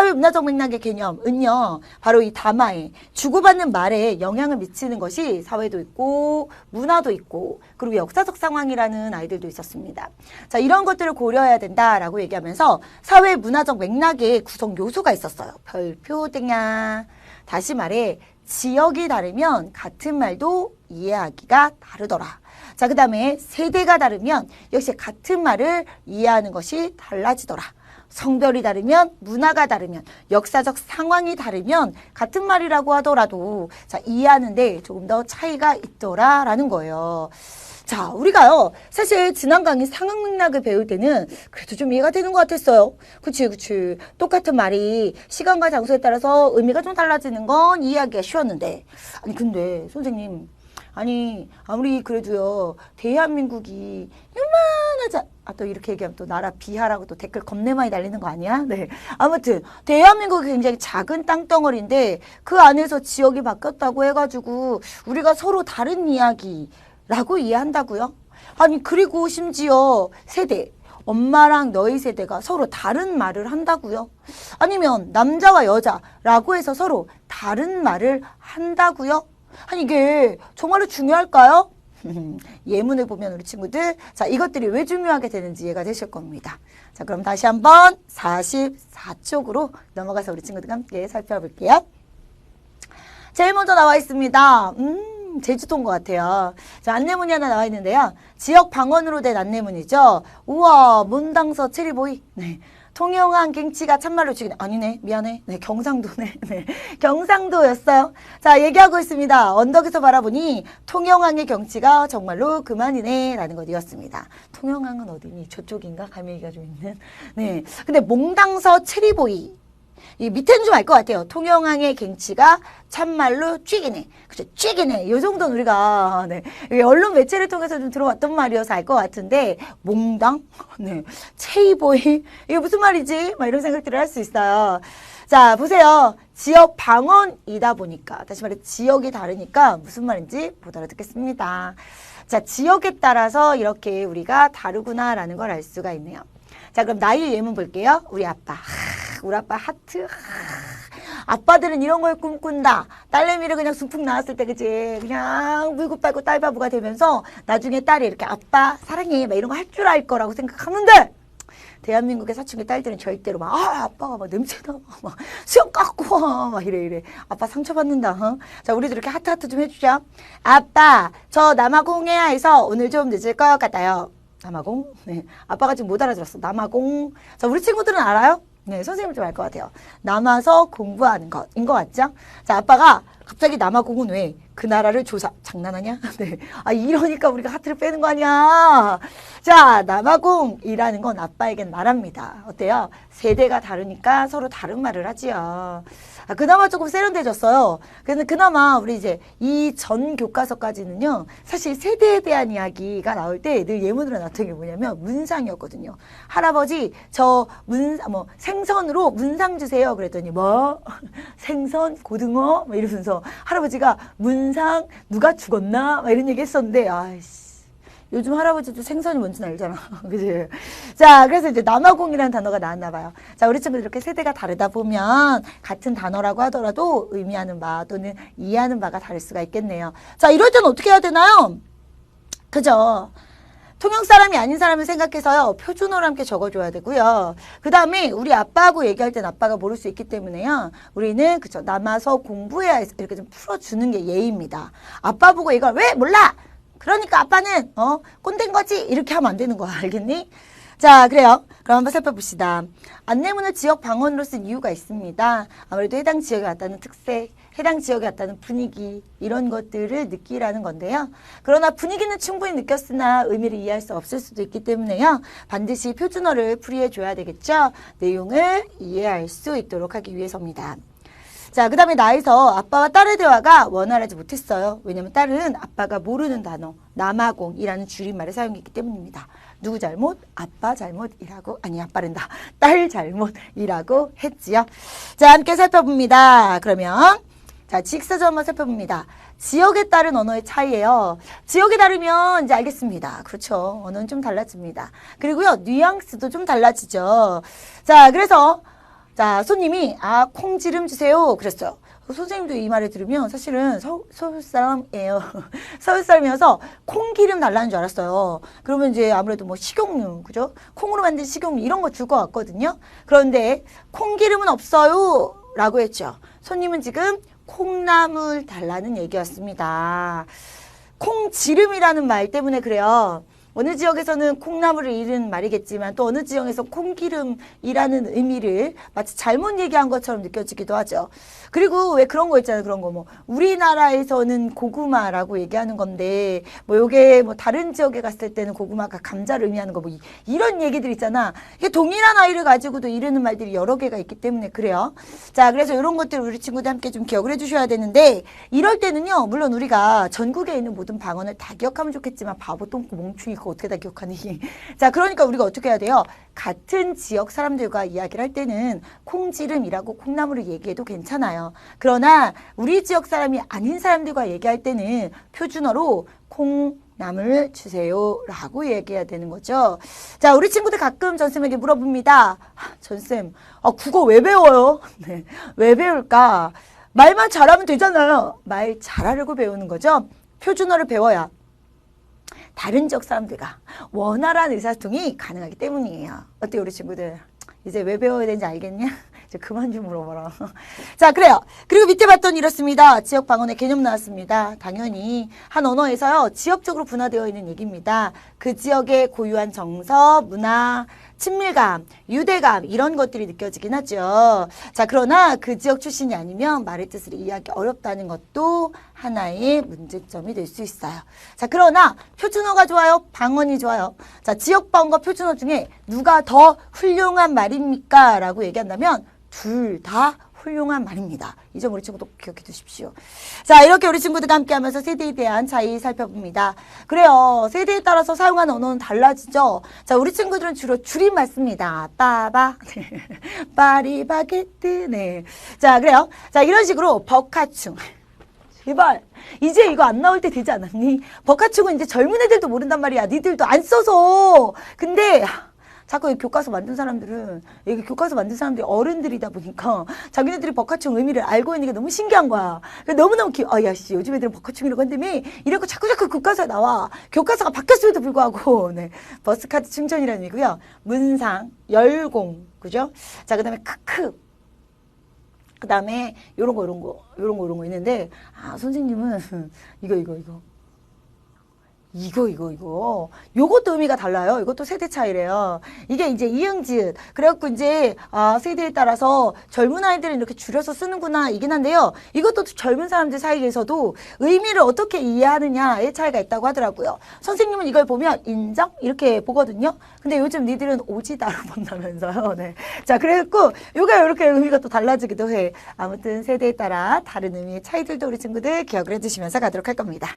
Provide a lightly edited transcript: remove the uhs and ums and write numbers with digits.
사회 문화적 맥락의 개념은요, 바로 이 담화에 주고받는 말에 영향을 미치는 것이 사회도 있고 문화도 있고 그리고 역사적 상황이라는 아이들도 있었습니다. 자, 이런 것들을 고려해야 된다라고 얘기하면서 사회 문화적 맥락의 구성 요소가 있었어요. 별표 땡야. 다시 말해 지역이 다르면 같은 말도 이해하기가 다르더라. 자, 그 다음에 세대가 다르면 역시 같은 말을 이해하는 것이 달라지더라. 성별이 다르면, 문화가 다르면, 역사적 상황이 다르면 같은 말이라고 하더라도 자, 이해하는데 조금 더 차이가 있더라라는 거예요. 자, 우리가요, 사실 지난 강의 상황 맥락을 배울 때는 그래도 좀 이해가 되는 것 같았어요. 그치. 똑같은 말이 시간과 장소에 따라서 의미가 좀 달라지는 건 이해하기가 쉬웠는데, 아니, 근데 선생님, 아니, 아무리 그래도요, 대한민국이 요만하자, 또 이렇게 얘기하면 또 나라 비하라고 또 댓글 겁내 많이 달리는 거 아니야? 네. 아무튼, 대한민국이 굉장히 작은 땅덩어리인데, 그 안에서 지역이 바뀌었다고 해가지고, 우리가 서로 다른 이야기라고 이해한다고요? 아니, 그리고 심지어 세대, 엄마랑 너희 세대가 서로 다른 말을 한다고요? 아니면 남자와 여자라고 해서 서로 다른 말을 한다고요? 아니, 이게 정말로 중요할까요? 예문을 보면 우리 친구들, 자, 이것들이 왜 중요하게 되는지 이해가 되실 겁니다. 자, 그럼 다시 한번 44쪽으로 넘어가서 우리 친구들과 함께 살펴볼게요. 제일 먼저 나와 있습니다. 제주도인 것 같아요. 자, 안내문이 하나 나와 있는데요. 지역 방언으로 된 안내문이죠. 우와, 문당서 체리보이. 네. 통영항 갱치가 참말로 죽이네. 아니네, 미안해. 네, 경상도네. 네, 경상도였어요. 자, 얘기하고 있습니다. 언덕에서 바라보니 통영항의 경치가 정말로 그만이네. 라는 것이었습니다. 통영항은 어디니? 저쪽인가? 감회가 좀 있는. 네. 근데 몽당서 체리보이. 이 밑에는 좀 알 것 같아요. 통영항의 갱치가 참말로 쥐기네. 그죠? 쥐기네. 요 정도는 우리가, 네. 언론 매체를 통해서 좀 들어왔던 말이어서 알 것 같은데, 몽당? 네. 체이보이? 이게 무슨 말이지? 막 이런 생각들을 할 수 있어요. 자, 보세요. 지역 방언이다 보니까, 다시 말해, 지역이 다르니까 무슨 말인지 못 알아듣겠습니다. 자, 지역에 따라서 이렇게 우리가 다르구나라는 걸 알 수가 있네요. 자, 그럼 나의 예문 볼게요. 우리 아빠. 우리 아빠 하트. 아빠들은 이런 걸 꿈꾼다. 딸내미를 그냥 쑥푹 나왔을 때, 그치? 그냥 물고 빨고 딸바보가 되면서 나중에 딸이 이렇게 아빠 사랑해. 막 이런 거 할 줄 알 거라고 생각하는데, 대한민국의 사춘기 딸들은 절대로 막, 아빠가 막 냄새나. 막 수염 깎고 와. 막 이래. 아빠 상처받는다. 어? 자, 우리도 이렇게 하트 좀 해주자. 아빠, 저 남아공해야 해서 오늘 좀 늦을 것 같아요. 남아공? 네. 아빠가 지금 못 알아들었어. 남아공. 자, 우리 친구들은 알아요? 네, 선생님 좀 알 것 같아요. 남아서 공부하는 것인 것 같죠? 자, 아빠가 갑자기 남아공은 왜 그 나라를 조사, 장난하냐? 네. 아, 이러니까 우리가 하트를 빼는 거 아니야? 자, 남아공이라는 건 아빠에겐 나라입니다. 어때요? 세대가 다르니까 서로 다른 말을 하지요. 아, 그나마 조금 세련돼졌어요. 근데 그나마 우리 이제 이 전 교과서까지는요, 사실 세대에 대한 이야기가 나올 때 늘 예문으로 나왔던 게 뭐냐면 문상이었거든요. 할아버지, 저 생선으로 문상 주세요. 그랬더니 뭐? 생선, 고등어? 막 이러면서 할아버지가 문상, 누가 죽었나? 막 이런 얘기 했었는데, 아이씨. 요즘 할아버지도 생선이 뭔지는 알잖아. 그치? 자, 그래서 이제 남아공이라는 단어가 나왔나 봐요. 자, 우리 친구들 이렇게 세대가 다르다 보면 같은 단어라고 하더라도 의미하는 바 또는 이해하는 바가 다를 수가 있겠네요. 자, 이럴 때는 어떻게 해야 되나요? 그죠? 통영 사람이 아닌 사람을 생각해서요. 표준어로 함께 적어줘야 되고요. 그 다음에 우리 아빠하고 얘기할 땐 아빠가 모를 수 있기 때문에요. 우리는 그죠? 남아서 공부해야 이렇게 좀 풀어주는 게 예의입니다. 아빠 보고 이걸 왜 몰라? 그러니까 아빠는 꼰대인 거지 이렇게 하면 안 되는 거야. 알겠니? 자, 그래요. 그럼 한번 살펴봅시다. 안내문을 지역 방언으로 쓴 이유가 있습니다. 아무래도 해당 지역에 왔다는 특색, 해당 지역에 왔다는 분위기 이런 것들을 느끼라는 건데요. 그러나 분위기는 충분히 느꼈으나 의미를 이해할 수 없을 수도 있기 때문에요. 반드시 표준어를 풀이해 줘야 되겠죠. 내용을 이해할 수 있도록 하기 위해서입니다. 자, 그 다음에 나에서 아빠와 딸의 대화가 원활하지 못했어요. 왜냐면 딸은 아빠가 모르는 단어, 남아공이라는 줄임말을 사용했기 때문입니다. 누구 잘못? 아빠 잘못이라고, 아니, 아빠란다. 딸 잘못이라고 했지요. 자, 함께 살펴봅니다. 그러면, 자, 지식사전 한번 살펴봅니다. 지역에 따른 언어의 차이예요. 지역이 다르면 이제 알겠습니다. 그렇죠. 언어는 좀 달라집니다. 그리고요, 뉘앙스도 좀 달라지죠. 자, 그래서, 자, 손님이 콩지름 주세요. 그랬어요. 선생님도 이 말을 들으면 사실은 서울 사람이에요. 서울 사람이어서 콩기름 달라는 줄 알았어요. 그러면 이제 아무래도 뭐 식용유, 그죠? 콩으로 만든 식용유 이런 거 줄 것 같거든요. 그런데 콩기름은 없어요. 라고 했죠. 손님은 지금 콩나물 달라는 얘기였습니다. 콩지름이라는 말 때문에 그래요. 어느 지역에서는 콩나물을 잃은 말이겠지만 또 어느 지역에서 콩기름이라는 의미를 마치 잘못 얘기한 것처럼 느껴지기도 하죠. 그리고 왜 그런 거 있잖아요. 그런 거 뭐 우리나라에서는 고구마라고 얘기하는 건데 뭐 요게 뭐 다른 지역에 갔을 때는 고구마가 감자를 의미하는 거 뭐 이런 얘기들 있잖아. 이게 동일한 아이를 가지고도 이르는 말들이 여러 개가 있기 때문에 그래요. 자, 그래서 이런 것들 우리 친구들 함께 좀 기억을 해주셔야 되는데 이럴 때는요. 물론 우리가 전국에 있는 모든 방언을 다 기억하면 좋겠지만 바보 똥꼬 멍충이 어떻게 다 기억하니? 자, 그러니까 우리가 어떻게 해야 돼요? 같은 지역 사람들과 이야기를 할 때는 콩지름이라고 콩나물을 얘기해도 괜찮아요. 그러나 우리 지역 사람이 아닌 사람들과 얘기할 때는 표준어로 콩나물 주세요 라고 얘기해야 되는 거죠. 자, 우리 친구들 가끔 전쌤에게 물어봅니다. 전쌤, 국어 왜 배워요? 네, 왜 배울까? 말만 잘하면 되잖아요. 말 잘하려고 배우는 거죠. 표준어를 배워야 다른 지역 사람들과 원활한 의사소통이 가능하기 때문이에요. 어때요, 우리 친구들? 이제 왜 배워야 되는지 알겠냐? 이제 그만 좀 물어봐라. 자, 그래요. 그리고 밑에 봤더니 이렇습니다. 지역 방언의 개념 나왔습니다. 당연히 한 언어에서요, 지역적으로 분화되어 있는 얘기입니다. 그 지역의 고유한 정서, 문화, 친밀감, 유대감 이런 것들이 느껴지긴 하죠. 자, 그러나 그 지역 출신이 아니면 말의 뜻을 이해하기 어렵다는 것도 하나의 문제점이 될 수 있어요. 자, 그러나 표준어가 좋아요? 방언이 좋아요? 자, 지역 방언과 표준어 중에 누가 더 훌륭한 말입니까? 라고 얘기한다면 둘 다 훌륭한 말입니다. 이 점 우리 친구도 기억해 두십시오. 자, 이렇게 우리 친구들과 함께 하면서 세대에 대한 차이 살펴봅니다. 그래요. 세대에 따라서 사용하는 언어는 달라지죠. 자, 우리 친구들은 주로 줄임말 씁니다. 빠바, 파리바게뜨, 네. 자, 그래요. 자, 이런 식으로 버카충. 제발 이제 이거 안 나올 때 되지 않았니? 버카충은 이제 젊은 애들도 모른단 말이야. 니들도 안 써서. 근데 자꾸 이 교과서 만든 사람들은 여기 교과서 만든 사람들이 어른들이다 보니까 자기네들이 버카충 의미를 알고 있는 게 너무 신기한 거야. 너무너무 야씨 요즘 애들은 버카충이라고 한다며 이래고 자꾸 교과서에 나와. 교과서가 바뀌었음에도 불구하고 네. 버스카드 충전이라는 의미고요. 문상, 열공, 그죠? 자, 그다음에 크크. 그 다음에 요런 거 있는데 선생님은 요것도 의미가 달라요. 이것도 세대 차이래요. 이게 이제 이응지읒. 그래갖고 이제, 세대에 따라서 젊은 아이들은 이렇게 줄여서 쓰는구나, 이긴 한데요. 이것도 젊은 사람들 사이에서도 의미를 어떻게 이해하느냐의 차이가 있다고 하더라고요. 선생님은 이걸 보면 인정? 이렇게 보거든요. 근데 요즘 니들은 오지다로 본다면서요. 네. 자, 그래갖고, 요가 이렇게 의미가 또 달라지기도 해. 아무튼 세대에 따라 다른 의미의 차이들도 우리 친구들 기억을 해주시면서 가도록 할 겁니다.